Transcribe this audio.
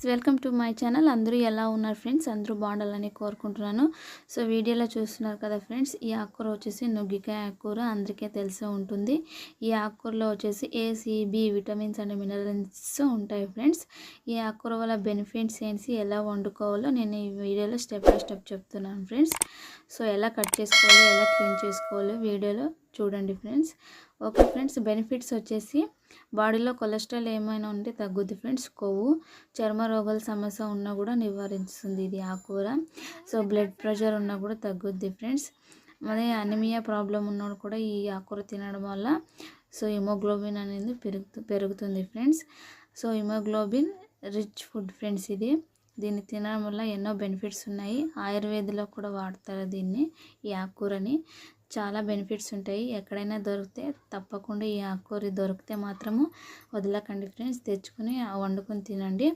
Welcome to my channel. అందరూ ఎలా ఉన్నారు ఫ్రెండ్స్? అందరూ బాగుండాలని కోరుకుంటున్నాను. సో వీడియోలో చూస్తున్నారు కదా ఫ్రెండ్స్, ఈ ఆకుకూర వచ్చేసి నుగ్గికాయ ఆకుకూర, అందరికీ తెలిసే ఉంటుంది. ఈ ఆకుకూరలో వచ్చేసి A, C, B vitamins and minerals ఉంటాయి ఫ్రెండ్స్. ఈ ఆకుకూర వల్ల బెనిఫిట్స్ ఏంటి, ఎలా వండుకోవాలో నేను ఈ వీడియోలో స్టెప్ బై స్టెప్ చెప్తున్నాను ఫ్రెండ్స్. సో ఎలా కట్ చేసుకోవాలో, ఎలా క్లీన్ చేసుకోవాలో వీడియోలో చూడండి ఫ్రెండ్స్. ఓకే ఫ్రెండ్స్, బెనిఫిట్స్ వచ్చేసి బాడీలో కొలెస్ట్రాల్ ఏమైనా ఉంటే తగ్గుద్ది ఫ్రెండ్స్. కొవ్వు, చర్మ రోగాల సమస్య ఉన్నా కూడా నివారిస్తుంది ఇది ఆకుకూర. సో బ్లడ్ ప్రెషర్ ఉన్నా కూడా తగ్గుద్ది ఫ్రెండ్స్. మరి అనిమియా ప్రాబ్లం ఉన్నప్పుడు కూడా ఈ ఆకుకూర తినడం వల్ల సో హిమోగ్లోబిన్ అనేది పెరుగుతుంది friends. So haemoglobin rich food friends ఇది. దీన్ని తినడం వల్ల ఎన్నో బెనిఫిట్స్ ఉన్నాయి. ఆయుర్వేదంలో కూడా వాడతారు దీన్ని, ఈ ఆకుకూరని. చాలా బెనిఫిట్స్ ఉంటాయి. ఎక్కడైనా దొరికితే తప్పకుండా ఈ ఆకుకూర దొరికితే మాత్రము వదలకండి ఫ్రెండ్స్, తెచ్చుకుని వండుకొని తినండి.